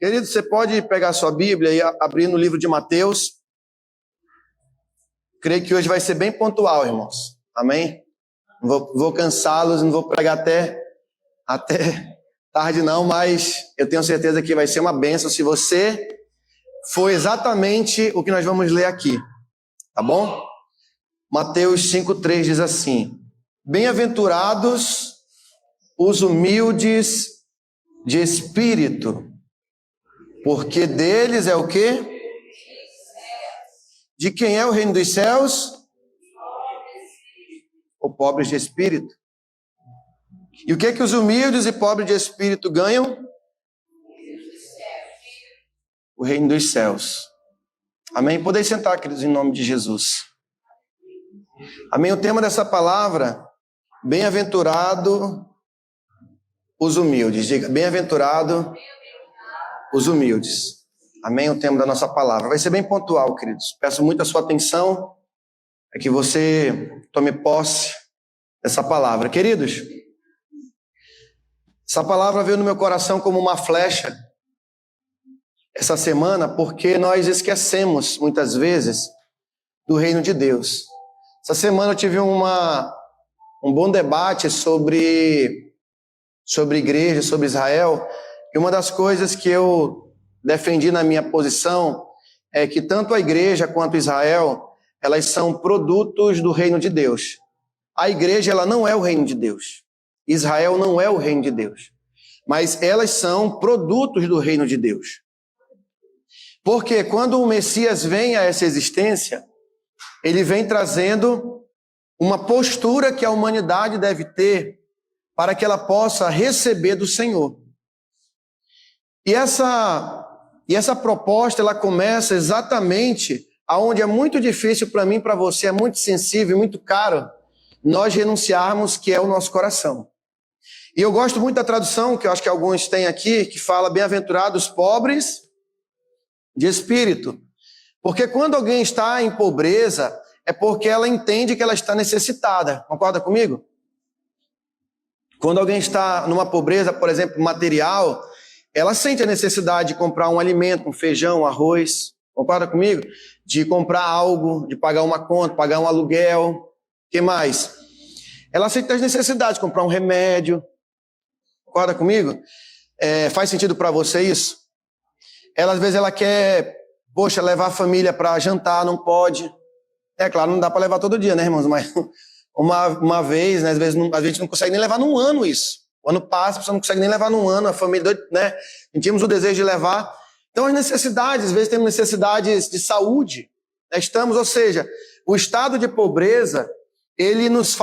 Querido, você pode pegar a sua Bíblia e abrir no livro de Mateus. Creio que hoje vai ser bem pontual, irmãos. Amém? Não vou cansá-los, não vou pregar até tarde não, mas eu tenho certeza que vai ser uma bênção se você for exatamente o que nós vamos ler aqui. Tá bom? Mateus 5,3 diz assim: Bem-aventurados os humildes de espírito, porque deles é o quê? De quem é o reino dos céus? Ou pobres de espírito. E o que que os humildes e pobres de espírito ganham? O reino dos céus. Amém? Podem sentar, queridos, em nome de Jesus. Amém? O tema dessa palavra, bem-aventurado os humildes. Diga, bem-aventurado os humildes. Amém? O tema da nossa palavra. Vai ser bem pontual, queridos. Peço muito a sua atenção, para que você tome posse dessa palavra. Queridos, essa palavra veio no meu coração como uma flecha essa semana, porque nós esquecemos, muitas vezes, do reino de Deus. Essa semana eu tive um bom debate sobre igreja, sobre Israel, e uma das coisas que eu defendi na minha posição é que tanto a igreja quanto Israel, elas são produtos do reino de Deus. A igreja, ela não é o reino de Deus. Israel não é o reino de Deus. Mas elas são produtos do reino de Deus. Porque quando o Messias vem a essa existência, ele vem trazendo uma postura que a humanidade deve ter para que ela possa receber do Senhor. E essa proposta, ela começa exatamente aonde é muito difícil para mim, para você, é muito sensível, muito caro, nós renunciarmos, que é o nosso coração. E eu gosto muito da tradução, que eu acho que alguns têm aqui, que fala, bem-aventurados os pobres de espírito. Porque quando alguém está em pobreza, é porque ela entende que ela está necessitada. Concorda comigo? Quando alguém está numa pobreza, por exemplo, material, ela sente a necessidade de comprar um alimento, um feijão, um arroz. Concorda comigo? De comprar algo, de pagar uma conta, pagar um aluguel. O que mais? Ela sente as necessidades de comprar um remédio. Concorda comigo? Faz sentido para você isso? Ela, às vezes, ela quer, levar a família para jantar, não pode. É claro, não dá para levar todo dia, né, irmãos? Mas uma vez, né, às vezes a gente não consegue nem levar num ano isso. O ano passa, você não consegue nem levar num ano, a família, né? Sentimos o desejo de levar. Então, as necessidades, às vezes temos necessidades de saúde. Né? Ou seja, o estado de pobreza, ele nos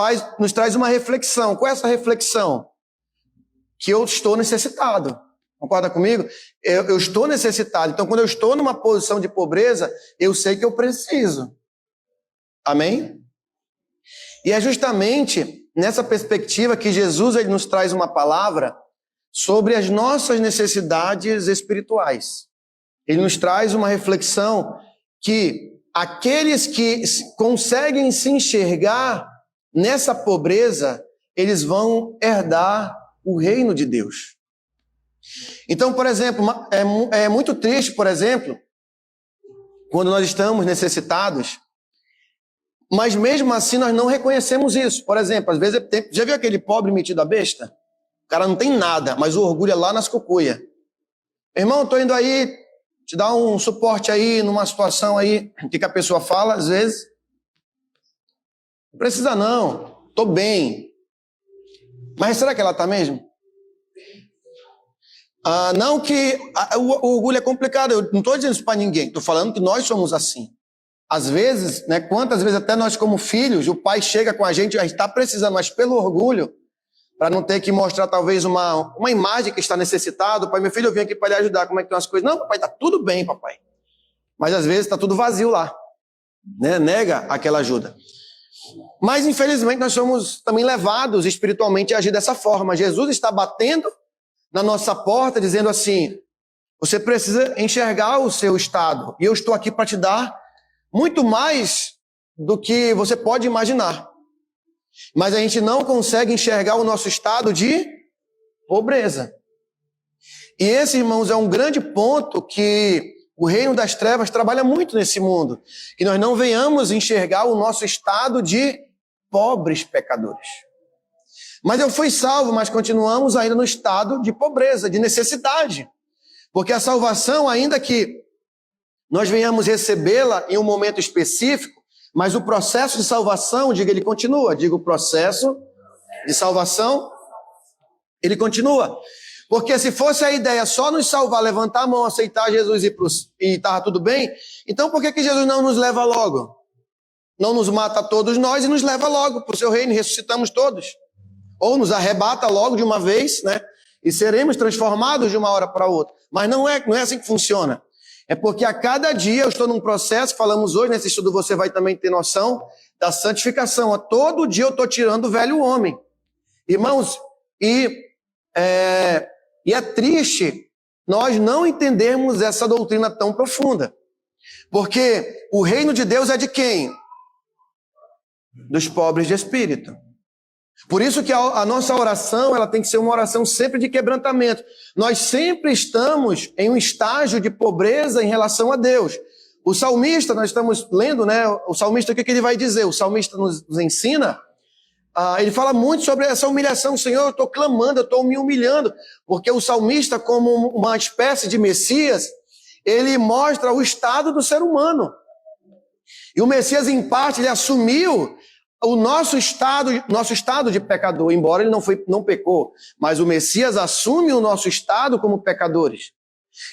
traz uma reflexão. Qual é essa reflexão? Que eu estou necessitado. Concorda comigo? Eu estou necessitado. Então, quando eu estou numa posição de pobreza, eu sei que eu preciso. Amém? E é justamente nessa perspectiva que Jesus ele nos traz uma palavra sobre as nossas necessidades espirituais. Ele nos traz uma reflexão que aqueles que conseguem se enxergar nessa pobreza, eles vão herdar o reino de Deus. Então, por exemplo, é muito triste, por exemplo, quando nós estamos necessitados, mas mesmo assim nós não reconhecemos isso. Por exemplo, às vezes, já viu aquele pobre metido a besta? O cara não tem nada, mas o orgulho é lá nas cucuias. Irmão, tô indo aí te dar um suporte aí numa situação aí. O que a pessoa fala, às vezes? Não precisa não, tô bem. Mas será que ela tá mesmo? Não que o orgulho é complicado, eu não estou dizendo isso para ninguém, estou falando que nós somos assim. Às vezes, né, quantas vezes até nós como filhos, o pai chega com a gente está precisando, mas pelo orgulho, para não ter que mostrar talvez uma imagem que está necessitado, pai, meu filho, eu vim aqui para lhe ajudar, como é que estão as coisas? Não, papai, está tudo bem, papai. Mas às vezes está tudo vazio lá, né? Nega aquela ajuda. Mas infelizmente nós somos também levados espiritualmente a agir dessa forma. Jesus está batendo na nossa porta, dizendo assim, você precisa enxergar o seu estado, e eu estou aqui para te dar muito mais do que você pode imaginar. Mas a gente não consegue enxergar o nosso estado de pobreza. E esse, irmãos, é um grande ponto que o reino das trevas trabalha muito nesse mundo. Que nós não venhamos enxergar o nosso estado de pobres pecadores. Mas eu fui salvo, mas continuamos ainda no estado de pobreza, de necessidade. Porque a salvação, ainda que nós venhamos recebê-la em um momento específico, mas o processo de salvação, ele continua. Digo, o processo de salvação, ele continua. Porque se fosse a ideia só nos salvar, levantar a mão, aceitar Jesus e estava tudo bem, então por que Jesus não nos leva logo? Não nos mata todos nós e nos leva logo para o seu reino e ressuscitamos todos. Ou nos arrebata logo de uma vez, né? E seremos transformados de uma hora para outra. Mas não é assim que funciona. É porque a cada dia eu estou num processo, falamos hoje, nesse estudo você vai também ter noção da santificação. A todo dia eu estou tirando o velho homem. Irmãos, e é triste nós não entendermos essa doutrina tão profunda. Porque o reino de Deus é de quem? Dos pobres de espírito. Por isso que a nossa oração, ela tem que ser uma oração sempre de quebrantamento. Nós sempre estamos em um estágio de pobreza em relação a Deus. O salmista, nós estamos lendo, né? O salmista, o que ele vai dizer? O salmista nos ensina, ele fala muito sobre essa humilhação. Senhor, eu estou clamando, eu estou me humilhando. Porque o salmista, como uma espécie de Messias, ele mostra o estado do ser humano. E o Messias, em parte, ele assumiu o nosso estado de pecador, embora ele não pecou, mas o Messias assume o nosso estado como pecadores.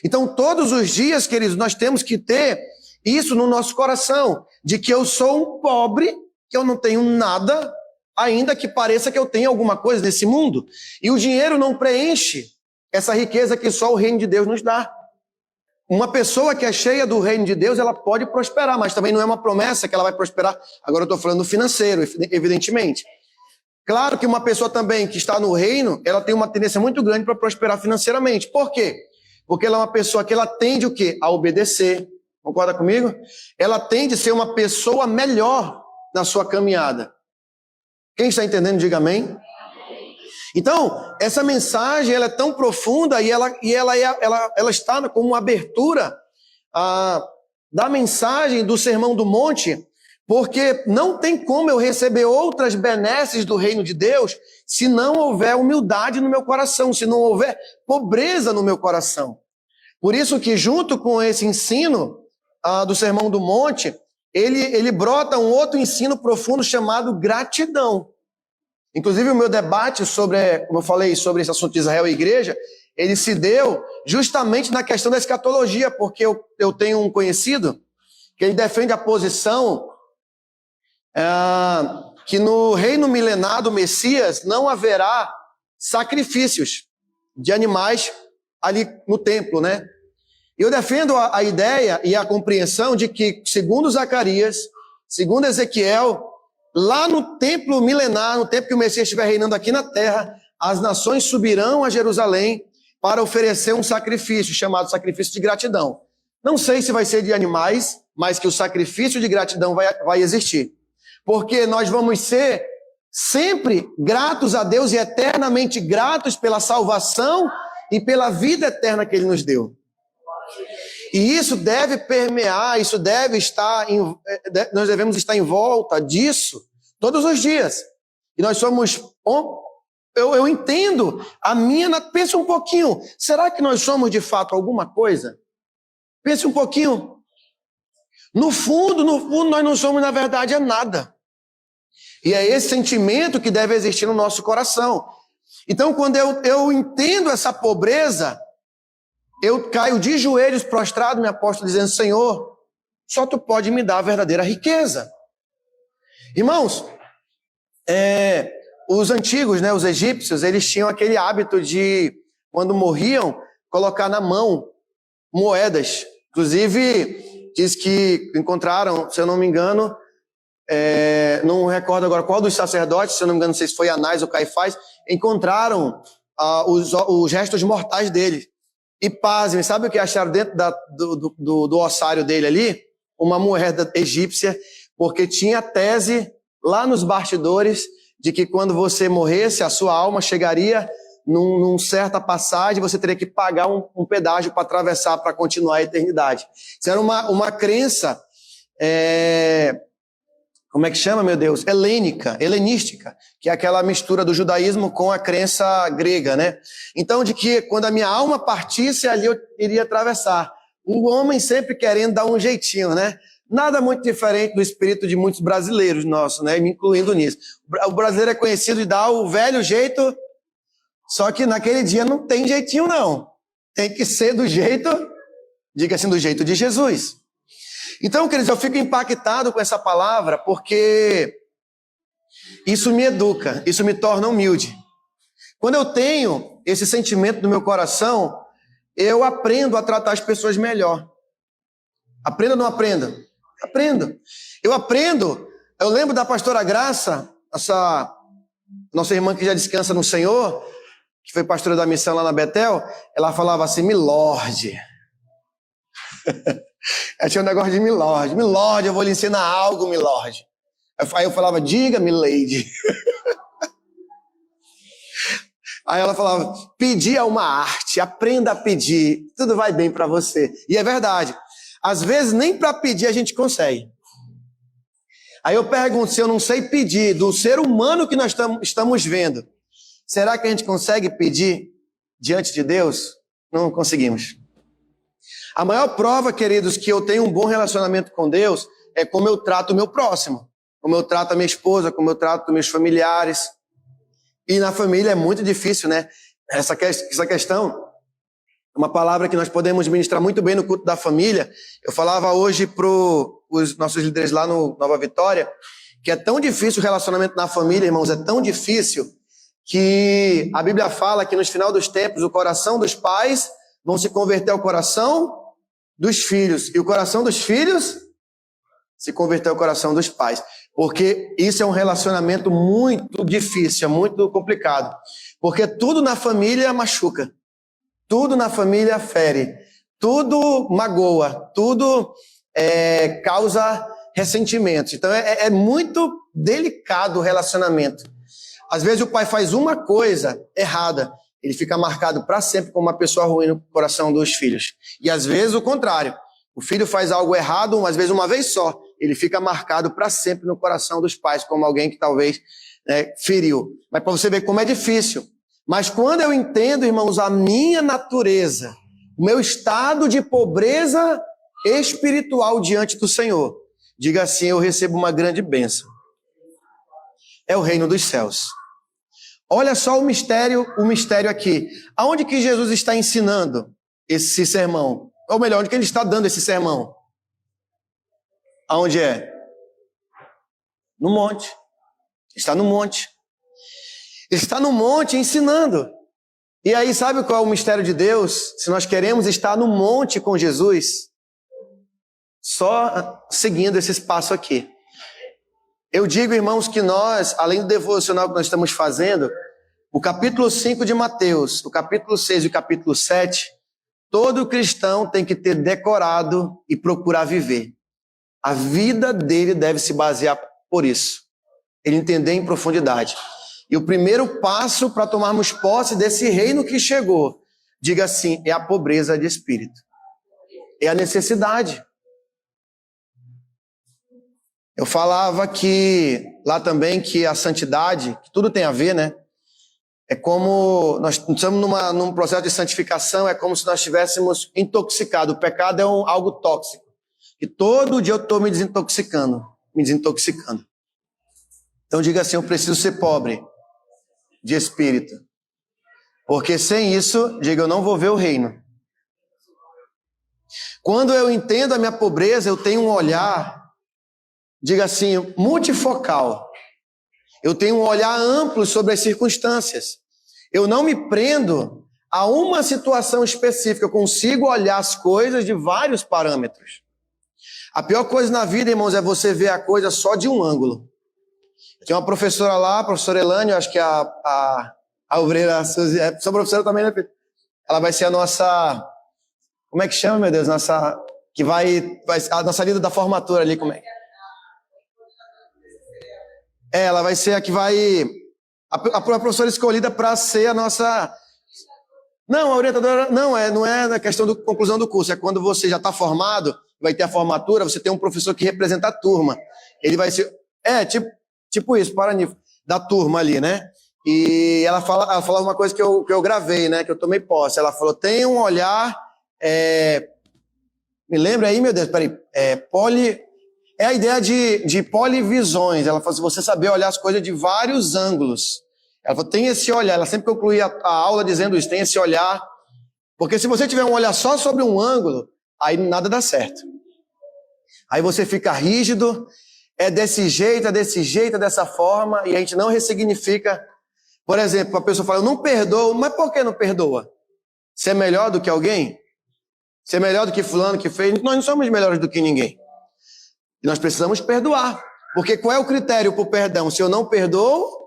Então, todos os dias, queridos, nós temos que ter isso no nosso coração, de que eu sou um pobre, que eu não tenho nada, ainda que pareça que eu tenho alguma coisa nesse mundo. E o dinheiro não preenche essa riqueza que só o reino de Deus nos dá. Uma pessoa que é cheia do reino de Deus, ela pode prosperar, mas também não é uma promessa que ela vai prosperar. Agora eu estou falando do financeiro, evidentemente. Claro que uma pessoa também que está no reino, ela tem uma tendência muito grande para prosperar financeiramente. Por quê? Porque ela é uma pessoa que ela tende o quê? A obedecer. Concorda comigo? Ela tende a ser uma pessoa melhor na sua caminhada. Quem está entendendo, diga amém. Então, essa mensagem ela é tão profunda e ela está como uma abertura da mensagem do Sermão do Monte, porque não tem como eu receber outras benesses do reino de Deus se não houver humildade no meu coração, se não houver pobreza no meu coração. Por isso que junto com esse ensino do Sermão do Monte, ele brota um outro ensino profundo chamado gratidão. Inclusive, o meu debate como eu falei, sobre esse assunto de Israel e igreja, ele se deu justamente na questão da escatologia, porque eu tenho um conhecido que ele defende a posição que no reino milenar do Messias não haverá sacrifícios de animais ali no templo, né? Eu defendo a ideia e a compreensão de que, segundo Zacarias, segundo Ezequiel, lá no templo milenar, no tempo que o Messias estiver reinando aqui na terra, as nações subirão a Jerusalém para oferecer um sacrifício, chamado sacrifício de gratidão. Não sei se vai ser de animais, mas que o sacrifício de gratidão vai existir. Porque nós vamos ser sempre gratos a Deus e eternamente gratos pela salvação e pela vida eterna que Ele nos deu. E isso deve permear, isso deve estar, nós devemos estar em volta disso todos os dias. E nós somos, eu entendo, pensa um pouquinho, será que nós somos de fato alguma coisa? Pense um pouquinho. No fundo, nós não somos, na verdade, nada. E é esse sentimento que deve existir no nosso coração. Então, quando eu entendo essa pobreza, eu caio de joelhos prostrado, me apóstolo, dizendo, Senhor, só Tu pode me dar a verdadeira riqueza. Irmãos, os antigos, né, os egípcios, eles tinham aquele hábito de, quando morriam, colocar na mão moedas. Inclusive, diz que encontraram, se eu não me engano, não recordo agora qual dos sacerdotes, se eu não me engano, não sei se foi Anás ou Caifás, encontraram os restos mortais dele. E pasmem, sabe o que acharam dentro do ossário dele ali? Uma moeda egípcia, porque tinha tese lá nos bastidores de que quando você morresse, a sua alma chegaria num certa passagem, você teria que pagar um pedágio para atravessar, para continuar a eternidade. Isso era uma crença, como é que chama, meu Deus? Helenística, que é aquela mistura do judaísmo com a crença grega, né? Então, de que quando a minha alma partisse, ali eu iria atravessar. O homem sempre querendo dar um jeitinho, né? Nada muito diferente do espírito de muitos brasileiros nossos, né? Me incluindo nisso. O brasileiro é conhecido de dar o velho jeito, só que naquele dia não tem jeitinho, não. Tem que ser do jeito, diga assim, do jeito de Jesus. Então, queridos, eu fico impactado com essa palavra porque isso me educa, isso me torna humilde. Quando eu tenho esse sentimento no meu coração, eu aprendo a tratar as pessoas melhor. Aprendo ou não aprendo? Aprendo. Eu lembro da pastora Graça, nossa irmã que já descansa no Senhor, que foi pastora da missão lá na Betel, ela falava assim, Milord. Ela tinha um negócio de Milord. Milord, eu vou lhe ensinar algo, Milord. Aí eu falava, diga, Milady. Aí ela falava, pedir é uma arte, aprenda a pedir, tudo vai bem para você. E é verdade. Às vezes nem para pedir a gente consegue. Aí eu pergunto, se eu não sei pedir do ser humano que nós estamos vendo, será que a gente consegue pedir diante de Deus? Não conseguimos. A maior prova, queridos, que eu tenho um bom relacionamento com Deus é como eu trato o meu próximo, como eu trato a minha esposa, como eu trato meus familiares. E na família é muito difícil, né? Essa questão é uma palavra que nós podemos ministrar muito bem no culto da família. Eu falava hoje para os nossos líderes lá no Nova Vitória, que é tão difícil o relacionamento na família, irmãos, é tão difícil que a Bíblia fala que nos final dos tempos o coração dos pais vão se converter ao coração dos filhos, e o coração dos filhos se converter ao coração dos pais. Porque isso é um relacionamento muito difícil, é muito complicado. Porque tudo na família machuca, tudo na família fere, tudo magoa, tudo causa ressentimentos. Então é muito delicado o relacionamento. Às vezes o pai faz uma coisa errada, ele fica marcado para sempre como uma pessoa ruim no coração dos filhos. E às vezes o contrário. O filho faz algo errado, às vezes uma vez só. Ele fica marcado para sempre no coração dos pais, como alguém que talvez feriu. Mas para você ver como é difícil. Mas quando eu entendo, irmãos, a minha natureza, o meu estado de pobreza espiritual diante do Senhor, diga assim, eu recebo uma grande bênção. É o reino dos céus. Olha só o mistério aqui. Aonde que Jesus está ensinando esse sermão? Ou melhor, onde que ele está dando esse sermão? Aonde é? No monte. Está no monte. Ele está no monte ensinando. E aí, sabe qual é o mistério de Deus? Se nós queremos estar no monte com Jesus, só seguindo esse espaço aqui. Eu digo, irmãos, que nós, além do devocional que nós estamos fazendo, o capítulo 5 de Mateus, o capítulo 6 e o capítulo 7, todo cristão tem que ter decorado e procurar viver. A vida dele deve se basear por isso. Ele entender em profundidade. E o primeiro passo para tomarmos posse desse reino que chegou, diga assim, é a pobreza de espírito. É a necessidade. Eu falava que lá também que a santidade, que tudo tem a ver, né? É como nós estamos num processo de santificação, é como se nós estivéssemos intoxicados. O pecado é algo tóxico. E todo dia eu estou me desintoxicando. Então diga assim, eu preciso ser pobre de espírito. Porque sem isso, diga, eu não vou ver o reino. Quando eu entendo a minha pobreza, eu tenho um olhar, diga assim, multifocal. Eu tenho um olhar amplo sobre as circunstâncias. Eu não me prendo a uma situação específica. Eu consigo olhar as coisas de vários parâmetros. A pior coisa na vida, irmãos, é você ver a coisa só de um ângulo. Tem uma professora lá, a professora Elane, eu acho que a obreira Suzy, sua professora também, né, Pedro? Ela vai ser a nossa, como é que chama, meu Deus? Que vai a nossa líder da formatura ali, como é? Ela vai ser a que vai A professora escolhida para ser a nossa... Não, a orientadora não é na questão da conclusão do curso, é quando você já está formado, vai ter a formatura, você tem um professor que representa a turma. Ele vai ser... tipo isso, da turma ali, né? E ela falava uma coisa que eu gravei, né? Que eu tomei posse. Ela falou, tem um olhar... Me lembra aí, meu Deus, peraí. É a ideia de polivisões. Ela falou assim, você saber olhar as coisas de vários ângulos. Ela falou, tem esse olhar. Ela sempre concluía a aula dizendo isso, tem esse olhar. Porque se você tiver um olhar só sobre um ângulo, aí nada dá certo. Aí você fica rígido, é desse jeito, é dessa forma, e a gente não ressignifica. Por exemplo, a pessoa fala, eu não perdoo, mas por que não perdoa? Você é melhor do que alguém? Você é melhor do que fulano que fez? Nós não somos melhores do que ninguém. E nós precisamos perdoar. Porque qual é o critério para o perdão? Se eu não perdoo...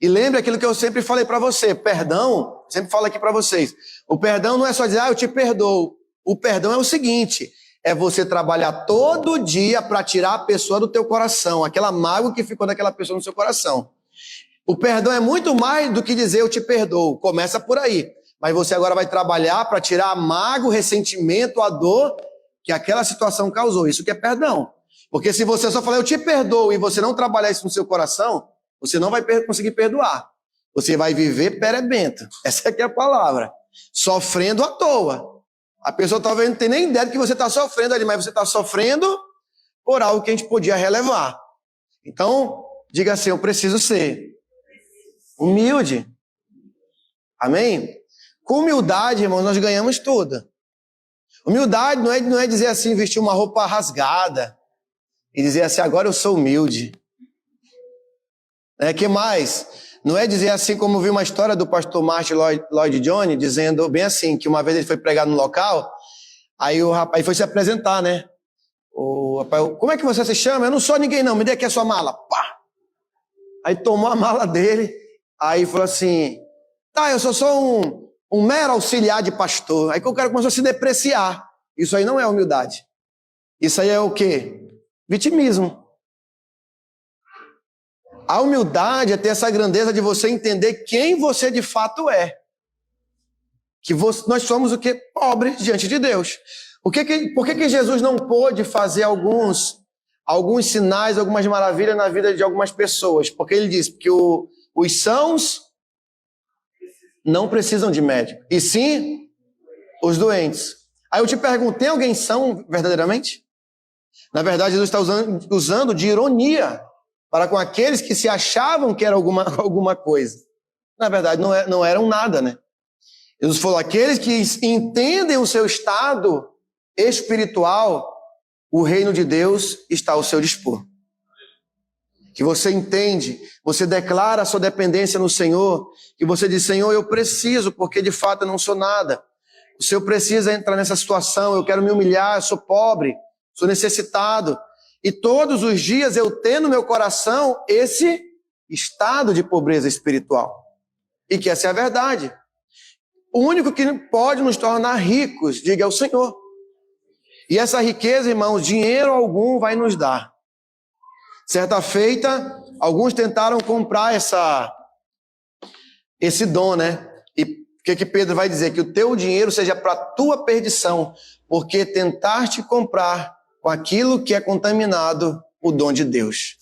E lembre aquilo que eu sempre falei para você. Perdão, sempre falo aqui para vocês. O perdão não é só dizer, eu te perdoo. O perdão é o seguinte, é você trabalhar todo dia para tirar a pessoa do teu coração. Aquela mágoa que ficou daquela pessoa no seu coração. O perdão é muito mais do que dizer eu te perdoo. Começa por aí. Mas você agora vai trabalhar para tirar a mágoa, o ressentimento, a dor que aquela situação causou. Isso que é perdão. Porque se você só falar, eu te perdoo, e você não trabalhar isso no seu coração, você não vai conseguir perdoar. Você vai viver perebento. Essa aqui é a palavra. Sofrendo à toa. A pessoa talvez não tenha nem ideia de que você está sofrendo ali, mas você está sofrendo por algo que a gente podia relevar. Então, diga assim, eu preciso ser humilde. Amém? Com humildade, irmãos, nós ganhamos tudo. Humildade não é dizer assim, vestir uma roupa rasgada e dizer assim, agora eu sou humilde. Que mais? Não é dizer assim como vi uma história do pastor Martin Lloyd Jones, dizendo bem assim, que uma vez ele foi pregar no local, aí o rapaz foi se apresentar, né? O rapaz, como é que você se chama? Eu não sou ninguém não, me dê aqui a sua mala. Pá! Aí tomou a mala dele, aí falou assim, tá, eu sou só um mero auxiliar de pastor. Aí que o cara começou a se depreciar. Isso aí não é humildade. Isso aí é o quê? Vitimismo. A humildade é ter essa grandeza de você entender quem você de fato é. Que nós somos o quê? Pobres diante de Deus. Por que Jesus não pôde fazer alguns sinais, algumas maravilhas na vida de algumas pessoas? Porque ele disse que os sãos não precisam de médico, e sim os doentes. Aí eu te pergunto, tem alguém são verdadeiramente? Na verdade, Jesus está usando de ironia para com aqueles que se achavam que era alguma coisa. Na verdade, não eram nada, né? Jesus falou, aqueles que entendem o seu estado espiritual, o reino de Deus está ao seu dispor. Que você entende, você declara a sua dependência no Senhor, que você diz, Senhor, eu preciso, porque de fato eu não sou nada. O Senhor precisa entrar nessa situação, eu quero me humilhar, eu sou pobre, sou necessitado. E todos os dias eu tenho no meu coração esse estado de pobreza espiritual. E que essa é a verdade. O único que pode nos tornar ricos, diga, é o Senhor. E essa riqueza, irmãos, dinheiro algum vai nos dar. Certa feita, alguns tentaram comprar esse dom, né? E o que Pedro vai dizer? Que o teu dinheiro seja para a tua perdição, porque tentaste comprar com aquilo que é contaminado o dom de Deus.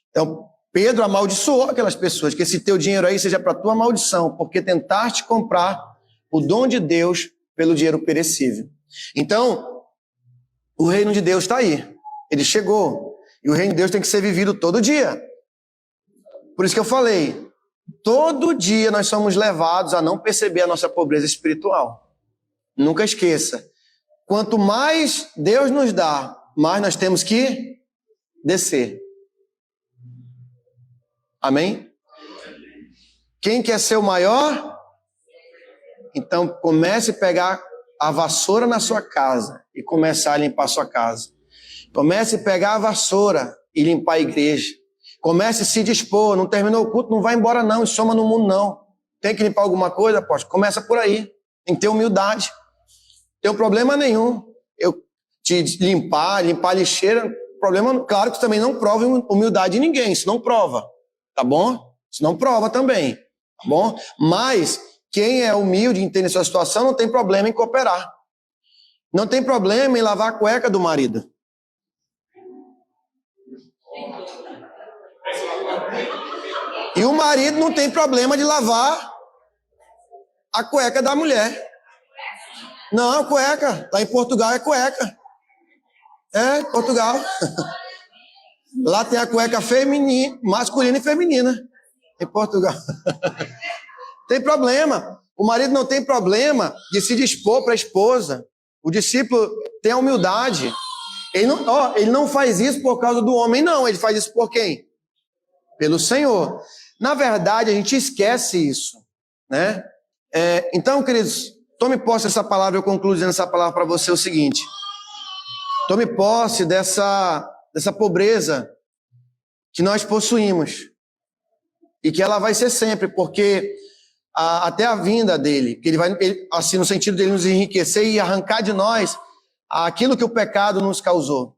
Então, Pedro amaldiçoou aquelas pessoas, que esse teu dinheiro aí seja para a tua maldição, porque tentaste comprar o dom de Deus pelo dinheiro perecível. Então, o reino de Deus está aí. Ele chegou. E o reino de Deus tem que ser vivido todo dia. Por isso que eu falei, todo dia nós somos levados a não perceber a nossa pobreza espiritual. Nunca esqueça. Quanto mais Deus nos dá, mais nós temos que descer. Amém? Quem quer ser o maior? Então comece a pegar a vassoura na sua casa e começar a limpar a sua casa. Comece a pegar a vassoura e limpar a igreja. Comece a se dispor. Não terminou o culto, não vai embora não, e soma no mundo não. Tem que limpar alguma coisa? Apóstolo? Começa por aí. Tem que ter humildade. Não tem problema nenhum. Eu te limpar a lixeira, problema, claro que também não prova humildade em ninguém, isso não prova. tá bom? Isso não prova também, tá bom? Mas quem é humilde e entende a sua situação não tem problema em cooperar. Não tem problema em lavar a cueca do marido. E o marido não tem problema de lavar a cueca da mulher. Não, cueca. Lá em Portugal é cueca. É, Portugal. Lá tem a cueca feminina, masculina e feminina. Em Portugal. Tem problema. O marido não tem problema de se dispor para a esposa. O discípulo tem a humildade. Ele não faz isso por causa do homem, não. Ele faz isso por quem? Pelo Senhor. Na verdade, a gente esquece isso, né? Então, queridos, tome posse dessa palavra. Eu concluo dizendo essa palavra para você o seguinte. Tome posse dessa pobreza que nós possuímos. E que ela vai ser sempre, porque até a vinda dele, que ele vai, assim, no sentido dele nos enriquecer e arrancar de nós aquilo que o pecado nos causou.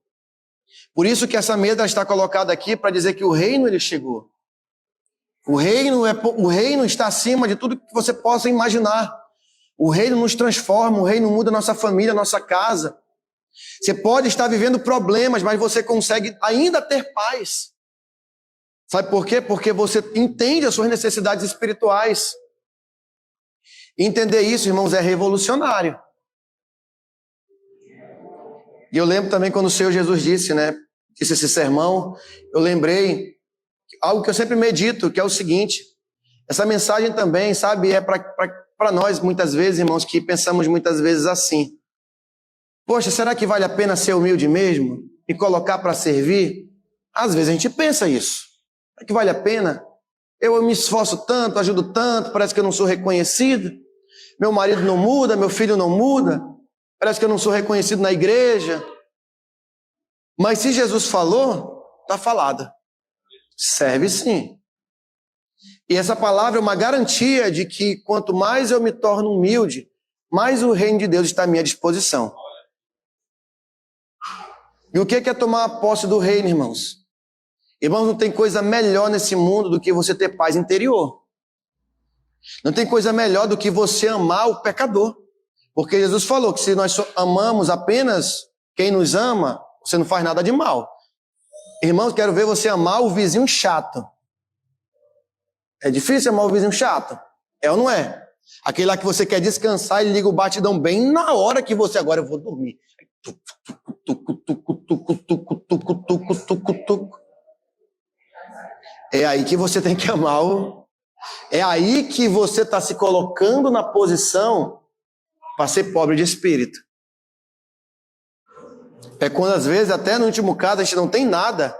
Por isso que essa mesa está colocada aqui para dizer que o reino ele chegou. O reino está acima de tudo que você possa imaginar. O reino nos transforma, o reino muda a nossa família, a nossa casa. Você pode estar vivendo problemas, mas você consegue ainda ter paz. Sabe por quê? Porque você entende as suas necessidades espirituais. Entender isso, irmãos, é revolucionário. E eu lembro também quando o Senhor Jesus disse esse sermão, eu lembrei algo que eu sempre medito, que é o seguinte: essa mensagem também, sabe, é para nós muitas vezes, irmãos, que pensamos muitas vezes assim: poxa, será que vale a pena ser humilde mesmo? E colocar para servir? Às vezes a gente pensa isso. Será que vale a pena? Eu me esforço tanto, ajudo tanto, parece que eu não sou reconhecido. Meu marido não muda, meu filho não muda. Parece que eu não sou reconhecido na igreja. Mas se Jesus falou, está falado. Serve sim. E essa palavra é uma garantia de que quanto mais eu me torno humilde, mais o reino de Deus está à minha disposição. E o que é tomar posse do reino, irmãos? Irmãos, não tem coisa melhor nesse mundo do que você ter paz interior. Não tem coisa melhor do que você amar o pecador. Porque Jesus falou que se nós amamos apenas quem nos ama, você não faz nada de mal. Irmãos, quero ver você amar o vizinho chato. É difícil amar o vizinho chato? É ou não é? Aquele lá que você quer descansar e liga o batidão bem na hora que você agora eu vou dormir. É aí que você tem que amar É aí que você está se colocando na posição para ser pobre de espírito. É quando às vezes, até no último caso, a gente não tem nada,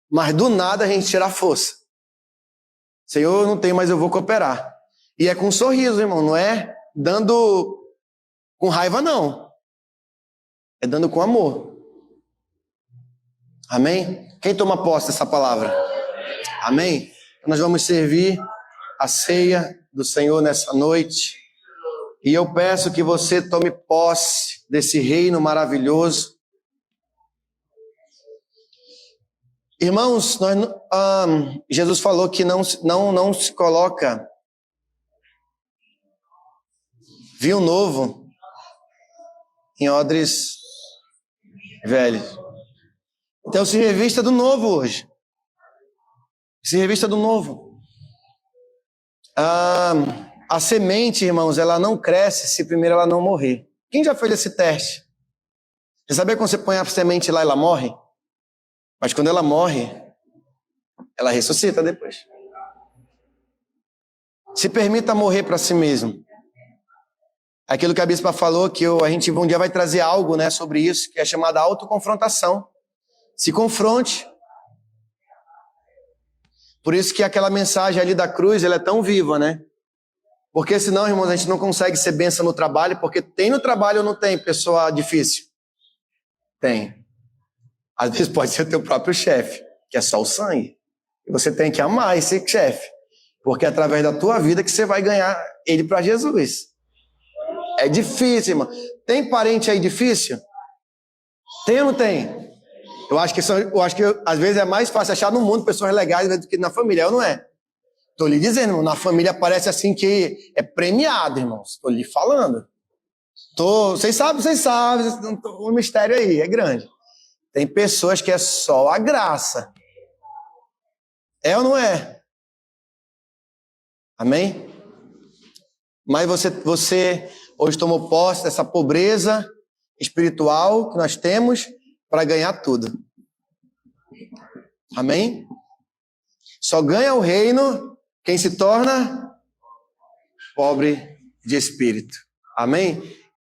mas do nada a gente tira a força. Senhor, eu não tenho, mas eu vou cooperar. E é com um sorriso, irmão, não é dando com raiva, não. É dando com amor. Amém? Quem toma posse dessa palavra? Amém? Nós vamos servir a ceia do Senhor nessa noite. E eu peço que você tome posse desse reino maravilhoso. Irmãos, Jesus falou que não se coloca vinho novo em odres velhos. Então se revista do novo hoje. Se revista do novo. A semente, irmãos, ela não cresce se primeiro ela não morrer. Quem já fez esse teste? Você sabia quando você põe a semente lá, ela morre? Mas quando ela morre, ela ressuscita depois. Se permita morrer para si mesmo. Aquilo que a bispa falou, que a gente um dia vai trazer algo, sobre isso, que é chamada autoconfrontação. Se confronte. Por isso que aquela mensagem ali da cruz, ela é tão viva, Porque senão, irmãos, a gente não consegue ser bênção no trabalho, porque tem no trabalho ou não tem pessoa difícil? Tem. Às vezes pode ser o teu próprio chefe, que é só o sangue. E você tem que amar esse chefe, porque é através da tua vida que você vai ganhar ele para Jesus. É difícil, irmão. Tem parente aí difícil? Tem ou não tem? Eu acho que às vezes é mais fácil achar no mundo pessoas legais do que na família, ou não é? Estou lhe dizendo, irmão, na família parece assim que é premiado, irmãos. Estou lhe falando. Vocês sabem, o mistério aí é grande. Tem pessoas que é só a graça. É ou não é? Amém? Mas você hoje tomou posse dessa pobreza espiritual que nós temos para ganhar tudo. Amém? Só ganha o reino quem se torna pobre de espírito. Amém?